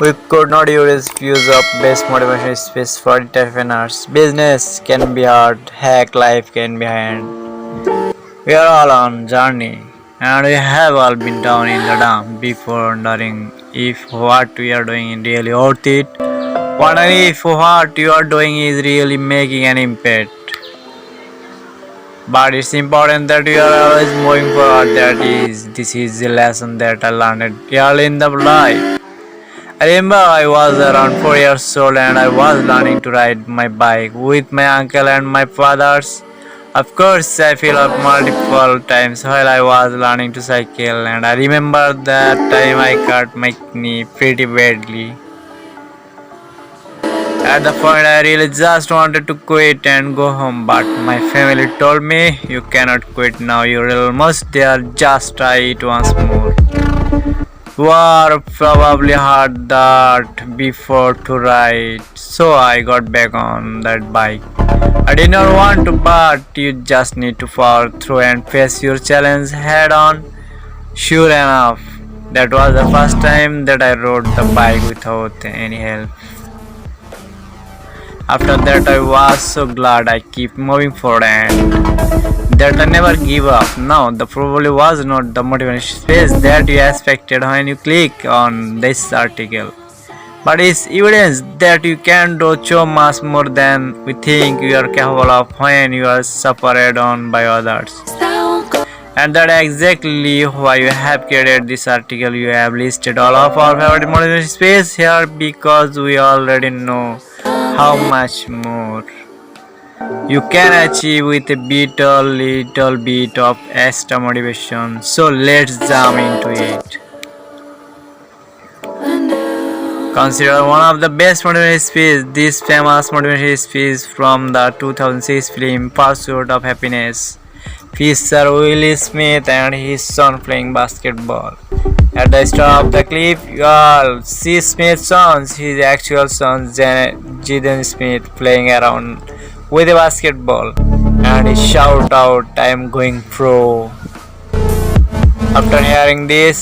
We could not use views of best motivation space for entrepreneurs. Business can be hard, hack life can be hard. We are all on journey and we have all been down in the dump before wondering if what we are doing is really worth it. Wondering if what you are doing is really making an impact. But it's important that you are always moving forward. This is the lesson that I learned early in the life. I remember I was around 4 years old and I was learning to ride my bike with my uncle and my fathers. Of course, I fell off multiple times while I was learning to cycle, and I remember that time I cut my knee pretty badly. At the point, I really just wanted to quit and go home, but my family told me, "You cannot quit now, you're almost there, just try it once more." You are probably heard that before to ride, so I got back on that bike. I did not want to, but you just need to power through and face your challenge head on. Sure enough, that was the first time that I rode the bike without any help. After that, I was so glad I keep moving forward and that I never give up. Now, the probably was not the motivation space that you expected when you click on this article, but it's evidence that you can do so much more than we think you are capable of when you are separated on by others. And that's exactly why you have created this article. You have listed all of our favorite motivation space here because we already know how much more you can achieve with a little bit of extra motivation. So let's jump into it. Considered one of the best motivation speeches, this famous motivation speech from the 2006 film Pursuit of Happiness features Will Smith and his son playing basketball. At the start of the clip, you all see Smith's son, his actual son Jaden Smith, playing around with a basketball, and he shout out, "I am going pro." After hearing this,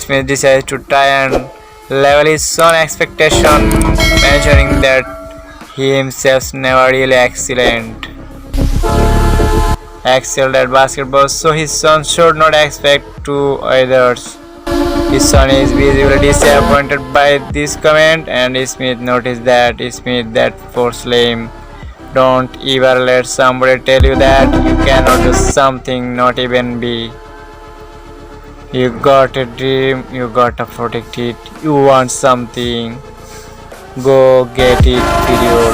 Smith decides to try and level his son's expectation, mentioning that he himself never really excelled at basketball, so his son should not expect to others. His son is visibly disappointed by this comment, and Smith noticed that forced him, "Don't ever let somebody tell you that you cannot do something, not even be. You got a dream, you gotta protect it. You want something, go get it, period."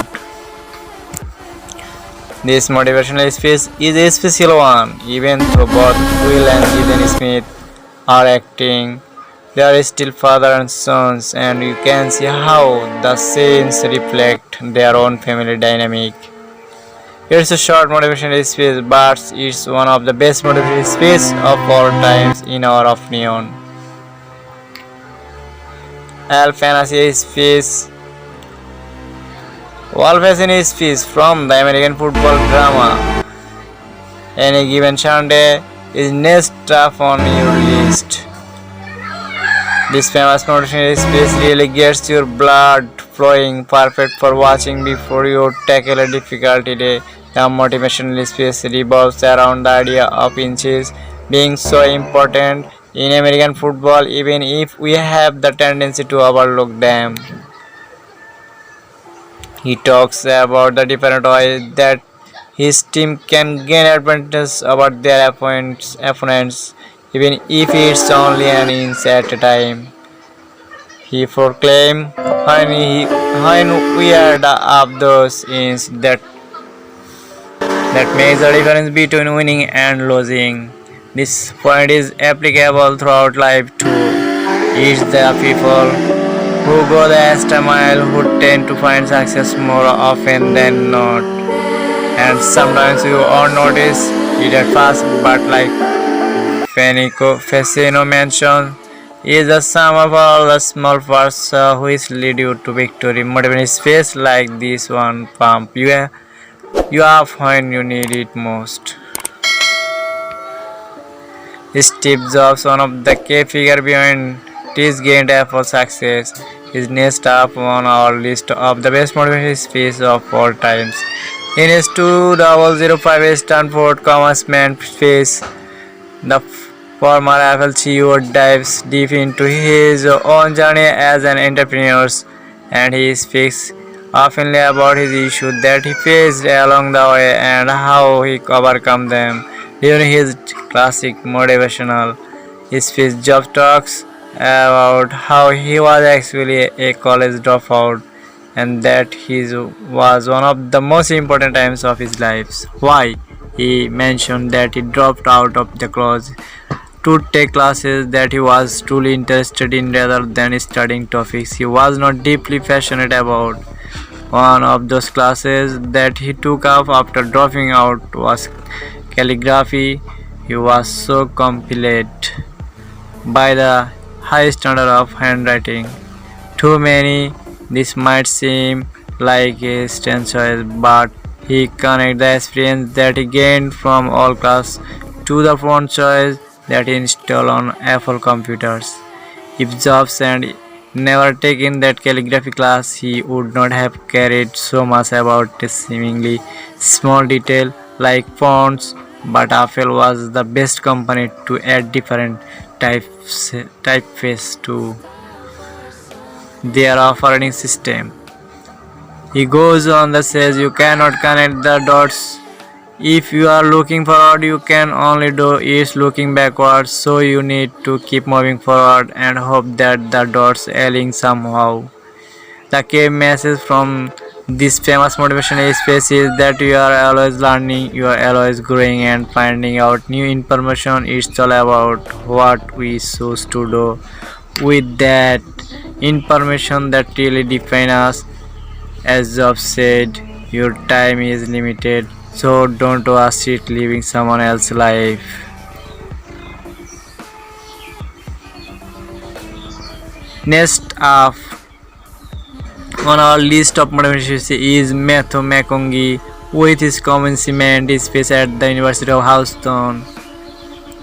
This motivational speech is a special one. Even though both Will and Jaden Smith are acting, they are still father and sons, and you can see how the scenes reflect their own family dynamic. It's a short motivational speech, but it's one of the best motivational speeches of all times in our opinion. Fantasy speech. Fantasy speech from the American football drama Any Given Sunday is next up on your list. This famous motivational speech really gets your blood flowing, perfect for watching before you tackle a difficult day. The motivational speech revolves around the idea of inches being so important in American football, even if we have the tendency to overlook them. He talks about the different ways that his team can gain advantage over their opponents, even if it's only an inch at a time. He proclaimed, when we add up those inches, that makes the difference between winning and losing. This point is applicable throughout life too. It's the people who go the extra mile who tend to find success more often than not. And sometimes you won't notice it at first, but like Facino mentioned, is the sum of all the small parts which lead you to victory. Motivational space like this one pump you up when you need it most. Steve Jobs, one of the key figures behind this gained for success. is next up on our list of the best motivational speeches of all times. In his 2005 Stanford commencement speech, the former Apple CEO dives deep into his own journey as an entrepreneur, and he speaks oftenly about his issues that he faced along the way and how he overcome them. During his classic motivational speech, Job talks about how he was actually a college dropout and that his was one of the most important times of his life. Why? He mentioned that he dropped out of the college to take classes that he was truly interested in rather than studying topics he was not deeply passionate about. One of those classes that he took up after dropping out was calligraphy. He was so compelled by the high standard of handwriting. To many, this might seem like a strange choice, but he connected the experience that he gained from all class to the font choice that he installed on Apple computers. If Jobs had never taken that calligraphy class, he would not have cared so much about a seemingly small detail like fonts. But Apple was the best company to add different typeface to their operating system. He goes on that says you cannot connect the dots. If you are looking forward, you can only do is looking backwards. So you need to keep moving forward and hope that the dots align somehow. The key message from this famous motivational space is that you are always learning, you are always growing and finding out new information. It's all about what we choose to do with that information that really define us. As Job said, your time is limited, so don't waste it living someone else's life. Next up on our list of motivations is Matthew McConaughey with his commencement speech at the University of Houston.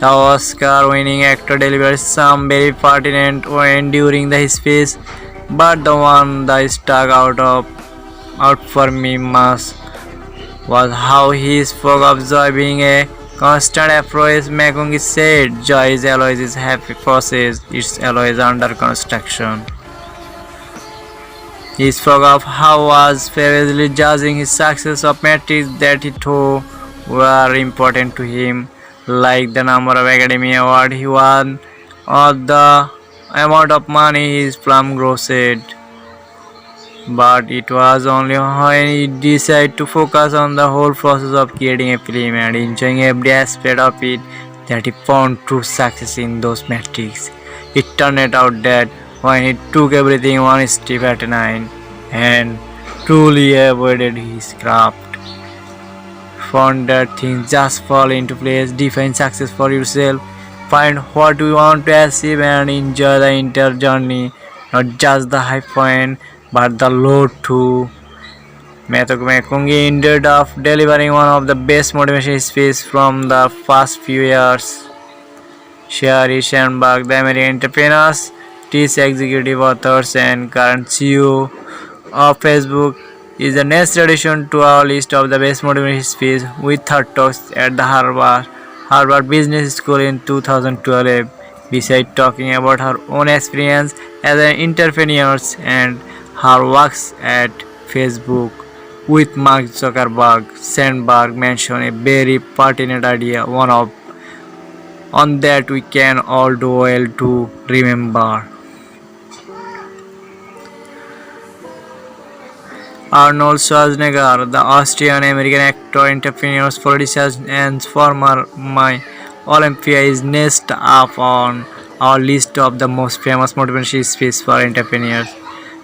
The Oscar-winning actor delivered some very pertinent one during the speech, but the one that stuck out for me most was how he spoke of joy being a constant approach. McConaughey said, "Joy is always a happy process. It's always under construction." He spoke of how was previously judging his success of metrics that he thought were important to him, like the number of Academy Awards he won or the amount of money his film grossed. But it was only when he decided to focus on the whole process of creating a film and enjoying every aspect of it that he found true success in those metrics. It turned out that when he took everything one step at a time and truly avoided his craft, found that things just fall into place. Define success for yourself, find what you want to achieve and enjoy the entire journey, not just the high point but the low too. Matthew McConaughey ended up delivering one of the best motivation speeches from the past few years. Sherry Sandberg, the American entrepreneurs, chief executive authors and current CEO of Facebook, is the next addition to our list of the best motivational speeches with her talks at the Harvard Business School in 2012. Besides talking about her own experience as an entrepreneur and her works at Facebook with Mark Zuckerberg, Sandberg mentioned a very pertinent idea, on that we can all do well to remember. Arnold Schwarzenegger, the Austrian-American actor, entrepreneur, politician, and former Olympia, is next up on our list of the most famous motivational speeches for entrepreneurs.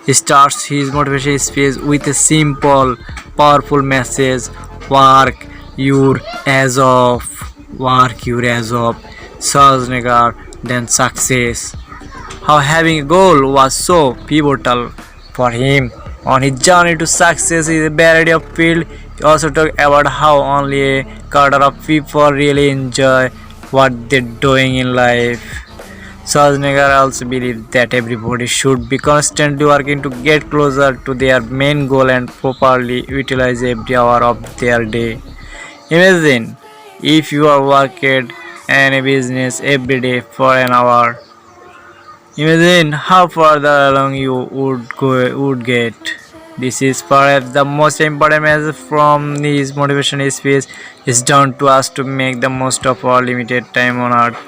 He starts his motivational speech with a simple, powerful message: "Work your ass off, work your ass off." Schwarzenegger, then success. How having a goal was so pivotal for him on his journey to success in a variety of fields. He also talked about how only a quarter of people really enjoy what they're doing in life. Schwarzenegger also believed that everybody should be constantly working to get closer to their main goal and properly utilize every hour of their day. Imagine if you are working in a business every day for an hour. Imagine how further along you would get. This is perhaps the most important message from his motivation speech is down to us to make the most of our limited time on earth.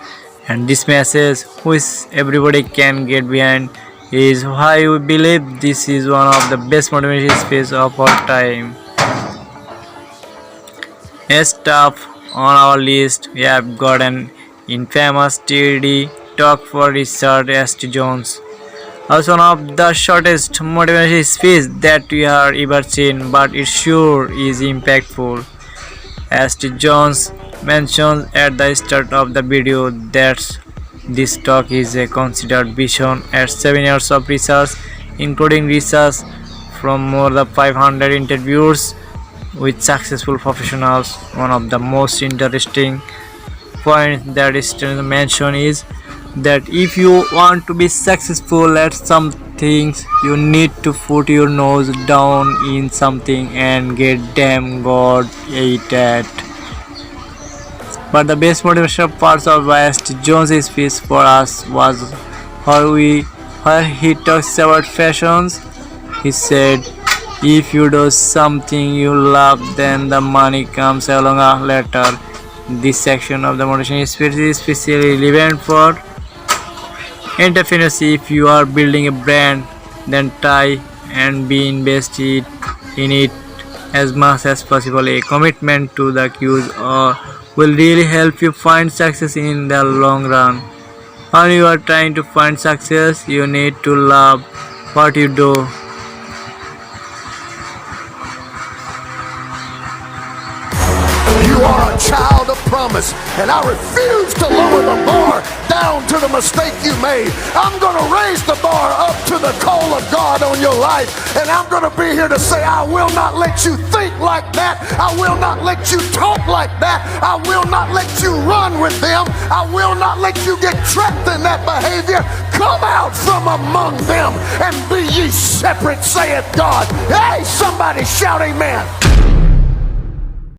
And this message, which everybody can get behind, is why we believe this is one of the best motivation speeches of our time. Next up on our list, we have got an infamous TED talk for Richard S.T. Jones. Also one of the shortest motivational speech that we have ever seen, but it sure is impactful. S.T. Jones mentions at the start of the video that this talk is a considered vision at 7 years of research, including research from more than 500 interviews with successful professionals. One of the most interesting points that is mentioned is that if you want to be successful at some things, you need to put your nose down in something and get damn good at it. But the best motivational parts of West Jones' speech for us was where he talks about fashions. He said, if you do something you love, then the money comes along later. This section of the motivation speech is especially relevant for entrepreneurs. If you are building a brand, then try and be invested in it as much as possible. A commitment to the cause will really help you find success in the long run. When you are trying to find success, you need to love what you do. You are a child of promise, and I refuse to lower the bar down to the mistake you made. I'm going to raise the bar up to the call of God on your life, and I'm going to be here to say I will not let you think like that. I will not let you talk like that. I will not let you run with them. I will not let you get trapped in that behavior. Come out from among them and be ye separate, saith God. Hey, somebody shout amen.